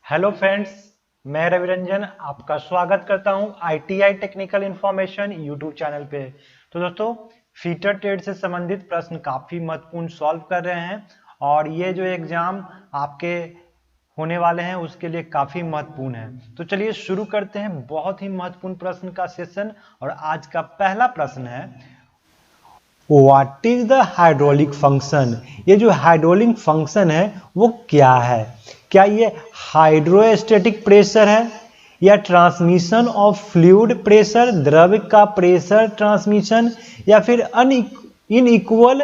Hello friends, मैं रवि रंजन आपका स्वागत करता हूं ITI technical information YouTube channel पे। तो दोस्तों, फीटर ट्रेड से संबंधित प्रश्न काफ़ी महत्वपूर्ण सॉल्व कर रहे हैं और ये जो एग्ज़ाम आपके होने वाले हैं उसके लिए काफ़ी महत्वपूर्ण है। तो चलिए शुरू करते हैं बहुत ही महत्वपूर्ण प्रश्न का सेशन। और आज का पहला प्रश्न है, what is the hydraulic function. ये जो हाइड्रोलिक फंक्शन है वो क्या है? क्या ये हाइड्रोस्टैटिक प्रेशर है, या ट्रांसमिशन ऑफ फ्लूइड प्रेशर, द्रव का प्रेशर ट्रांसमिशन, या फिर इनइक्वल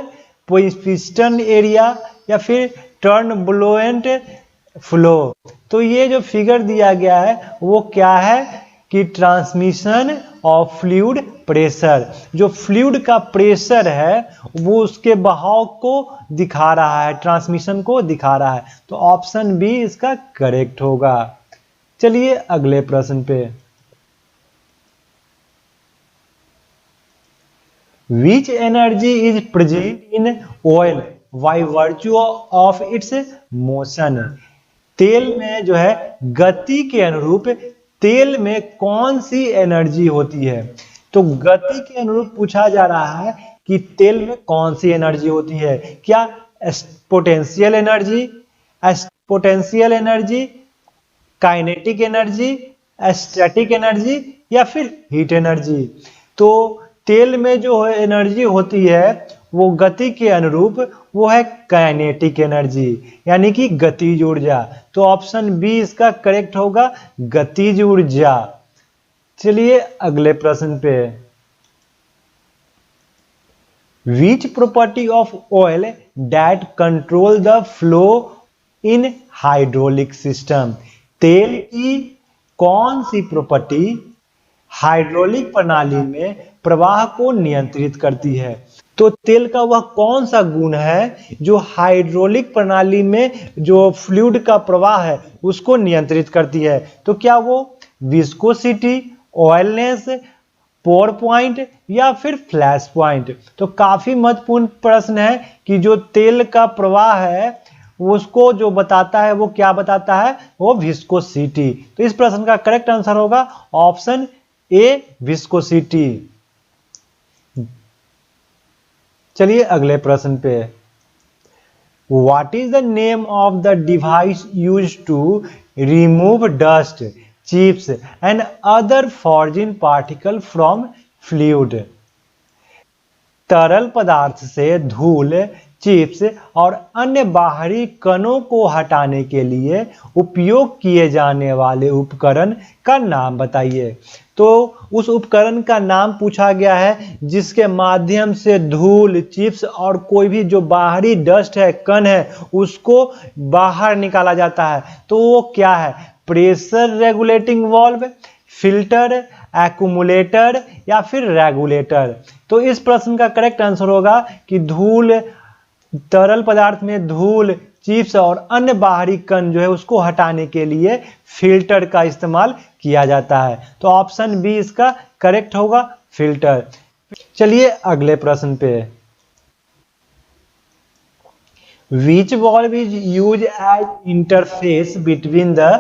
पिस्टन एरिया, या फिर टर्नबुलेंट फ्लो। तो ये जो फिगर दिया गया है वो क्या है कि ट्रांसमिशन ऑफ फ्लूइड प्रेशर, जो फ्लूइड का प्रेशर है वो उसके बहाव को दिखा रहा है, ट्रांसमिशन को दिखा रहा है। तो ऑप्शन बी इसका करेक्ट होगा। चलिए अगले प्रश्न पे, which energy is present in oil by virtue of its motion. तेल में जो है गति के अनुरूप तेल में कौन सी एनर्जी होती है? तो गति के अनुरूप पूछा जा रहा है कि तेल में कौन सी एनर्जी होती है। क्या potential energy, potential energy, kinetic energy, static energy, या फिर हीट एनर्जी। तो तेल में जो एनर्जी होती है वो गति के अनुरूप वो है काइनेटिक एनर्जी, यानी कि गतिज ऊर्जा। तो ऑप्शन बी इसका करेक्ट होगा, गतिज ऊर्जा। चलिए अगले प्रश्न पे, which property of oil that control the flow in hydraulic system. तेल की कौन सी प्रॉपर्टी हाइड्रोलिक प्रणाली में प्रवाह को नियंत्रित करती है? तो तेल का वह कौन सा गुण है जो हाइड्रोलिक प्रणाली में जो फ्लूइड का प्रवाह है उसको नियंत्रित करती है? तो क्या वो विस्कोसिटी, ऑयलनेस, पोर पॉइंट, या फिर फ्लैश पॉइंट? तो काफी महत्वपूर्ण प्रश्न है कि जो तेल का प्रवाह है उसको जो बताता है वो क्या बताता है? वो विस्कोसिटी। तो इस प्रश्न का करेक्ट आंसर होगा ऑप्शन ए, विस्कोसिटी। चलिए अगले प्रश्न पे, what is the name of the device use to remove dust, chips and other foreign particle from fluid. तरल पदार्थ से धूल, चिप्स और अन्य बाहरी कणों को हटाने के लिए उपयोग किए जाने वाले उपकरण का नाम बताइए। तो उस उपकरण का नाम पूछा गया है जिसके माध्यम से धूल, चिप्स और कोई भी जो बाहरी डस्ट है, कण है, उसको बाहर निकाला जाता है। तो वो क्या है? Pressure regulating valve, filter, accumulator, या फिर रेगुलेटर। तो इस प्रश्न का करेक्ट आंसर होगा कि धूल, तरल पदार्थ में धूल, चिप्स और अन्य बाहरी कण जो है उसको हटाने के लिए फिल्टर का इस्तेमाल किया जाता है। तो ऑप्शन बी इसका करेक्ट होगा, फिल्टर। चलिए अगले प्रश्न पे, which valve is use as interface between the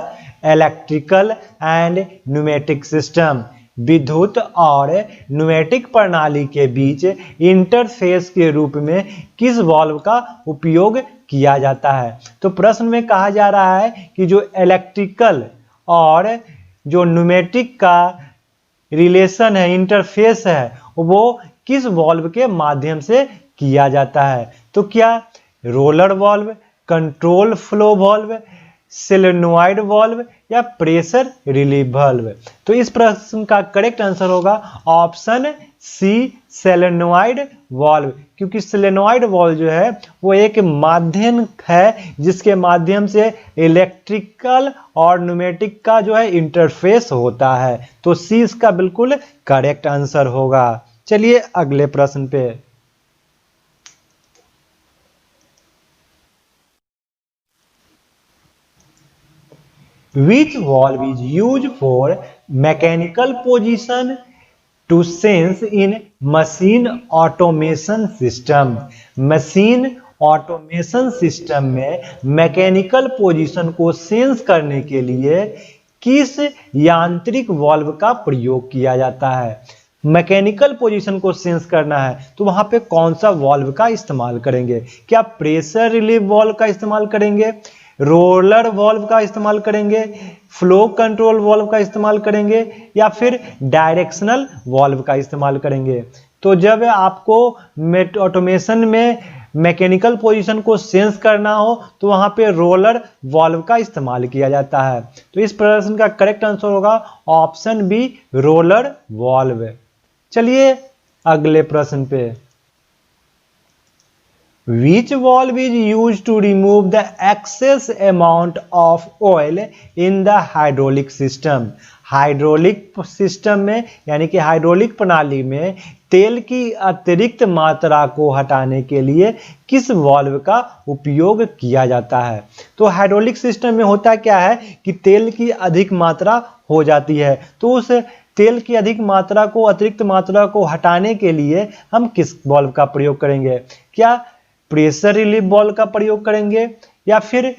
electrical and pneumatic system. विद्युत और न्यूमेटिक प्रणाली के बीच इंटरफेस के रूप में किस वाल्व का उपयोग किया जाता है? तो प्रश्न में कहा जा रहा है कि जो इलेक्ट्रिकल और जो न्यूमेटिक का रिलेशन है, इंटरफेस है, वो किस वाल्व के माध्यम से किया जाता है? तो क्या roller valve, control flow valve, solenoid valve, या प्रेशर रिलीफ वाल्व? तो इस प्रश्न का करेक्ट आंसर होगा ऑप्शन सी, सोलेनॉइड वाल्व। क्योंकि सोलेनॉइड वाल्व जो है वो एक माध्यम है जिसके माध्यम से इलेक्ट्रिकल और न्यूमेटिक का जो है इंटरफेस होता है। तो सी इसका बिल्कुल करेक्ट आंसर होगा। चलिए अगले प्रश्न पे, which valve is used for mechanical position to sense in machine automation system। Machine automation system में मैकेनिकल पोजीशन को सेंस करने के लिए किस यांत्रिक वाल्व का प्रयोग किया जाता है? मैकेनिकल पोजीशन को सेंस करना है तो वहां पे कौन सा वाल्व का इस्तेमाल करेंगे? क्या प्रेशर रिलीफ वाल्व का इस्तेमाल करेंगे, रोलर वाल्व का इस्तेमाल करेंगे, फ्लो कंट्रोल वाल्व का इस्तेमाल करेंगे, या फिर डायरेक्शनल वाल्व का इस्तेमाल करेंगे? तो जब आपको ऑटोमेशन में मैकेनिकल पोजीशन को सेंस करना हो तो वहां पे रोलर वाल्व का इस्तेमाल किया जाता है। तो इस प्रश्न का करेक्ट आंसर होगा ऑप्शन बी, रोलर वाल्व। चलिए अगले प्रश्न पे। Which valve is used to remove the excess amount of oil in the hydraulic system? Hydraulic system में यानी कि हाइड्रोलिक प्रणाली में तेल की अतिरिक्त मात्रा को हटाने के लिए किस वाल्व का उपयोग किया जाता है? तो हाइड्रोलिक सिस्टम में होता क्या है कि तेल की अधिक मात्रा हो जाती है, तो उस तेल की अधिक मात्रा को, अतिरिक्त मात्रा को हटाने के लिए हम किस वाल्व का प्रयोग करेंगे? क्या प्रेशर रिलीफ वाल्व का प्रयोग करेंगे, या फिर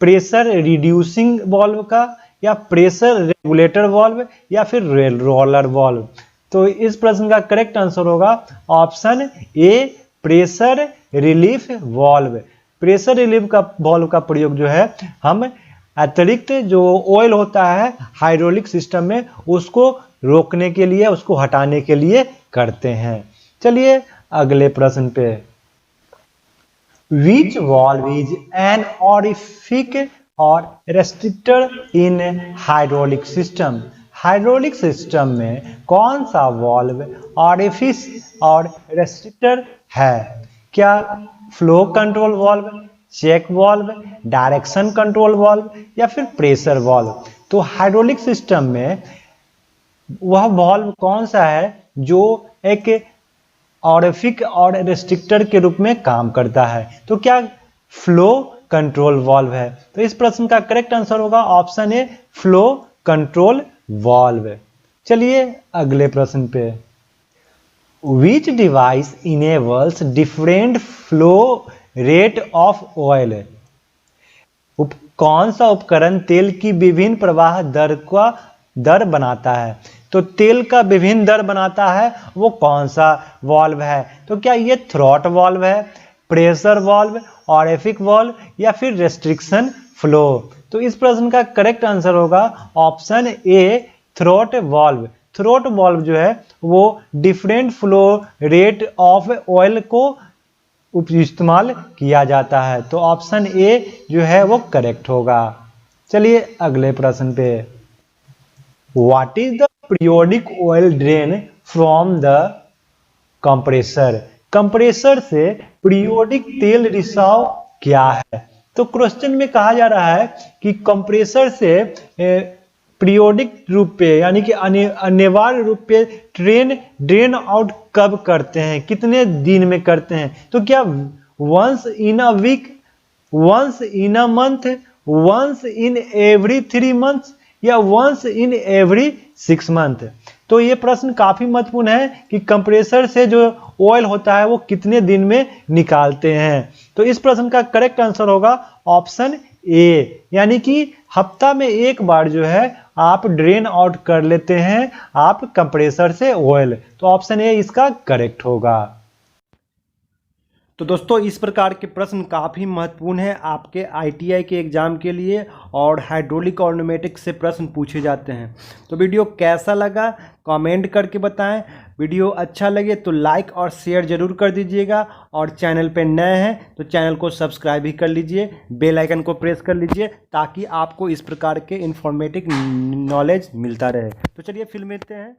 प्रेशर रिड्यूसिंग वाल्व का, या प्रेशर रेगुलेटर वाल्व, या फिर रोलर वाल्व? तो इस प्रश्न का करेक्ट आंसर होगा ऑप्शन ए, pressure relief valve. Pressure relief का वाल्व का प्रयोग जो है हम अतिरिक्त जो ऑयल होता है हाइड्रोलिक सिस्टम में उसको रोकने के लिए, उसको हटाने के लिए करते हैं। चलिए अगले प्रश्न पे। Which valve is an orific or restrictor in hydraulic system? Hydraulic system में कौन सा वाल्व ऑरिफिस और रेस्ट्रिक्टर है? क्या flow control valve, check valve, direction control valve, या फिर प्रेशर वाल्व? तो हाइड्रोलिक सिस्टम में वह वाल्व कौन सा है जो एक ऑरिफिक और रेस्ट्रिक्टर के रूप में काम करता है? तो क्या फ्लो कंट्रोल वाल्व है? तो इस प्रश्न का करेक्ट आंसर होगा ऑप्शन ए, फ्लो कंट्रोल वाल्व। चलिए अगले प्रश्न पे। Which device enables different flow rate of oil? कौन सा उपकरण तेल की विभिन्न प्रवाह दर बनाता है? तो तेल का विभिन्न दर बनाता है वो कौन सा वाल्व है? तो क्या ये थ्रॉट वाल्व है, प्रेशर वाल्व, ऑरिफिक वाल्व, या फिर रेस्ट्रिक्शन फ्लो? तो इस प्रश्न का करेक्ट आंसर होगा ऑप्शन ए, थ्रॉट वाल्व। थ्रॉट वाल्व जो है वो different flow rate of oil को इस्तेमाल किया जाता है। तो ऑप्शन ए जो है वो करेक्ट होगा। चलिए अगले प्रश्न पे। What is the periodic oil drain from the compressor? Compressor से पीरियोडिक तेल रिसाव क्या है? तो क्वेश्चन में कहा जा रहा है कि कंप्रेसर से पीरियोडिक रूप पे यानी कि अनिवार्य रूप पे ड्रेन आउट कब करते हैं, कितने दिन में करते हैं? तो क्या once in a week, once in a month, once in every 3 months, या वंस इन एवरी 6 months? तो ये प्रश्न काफी महत्वपूर्ण है कि कंप्रेसर से जो ऑयल होता है वो कितने दिन में निकालते हैं। तो इस प्रश्न का करेक्ट आंसर होगा ऑप्शन ए, यानी कि हफ्ता में एक बार जो है आप ड्रेन आउट कर लेते हैं आप कंप्रेसर से ऑयल। तो ऑप्शन ए इसका करेक्ट होगा। तो दोस्तों इस प्रकार के प्रश्न काफ़ी महत्वपूर्ण है आपके ITI के एग्ज़ाम के लिए, और हाइड्रोलिक और न्यूमेटिक से प्रश्न पूछे जाते हैं। तो वीडियो कैसा लगा कमेंट करके बताएं। वीडियो अच्छा लगे तो लाइक और शेयर ज़रूर कर दीजिएगा, और चैनल पे नए हैं तो चैनल को सब्सक्राइब भी कर लीजिए, बेल आइकन को प्रेस कर लीजिए ताकि आपको इस प्रकार के इंफॉर्मेटिव नॉलेज मिलता रहे। तो चलिए फिर मिलते हैं।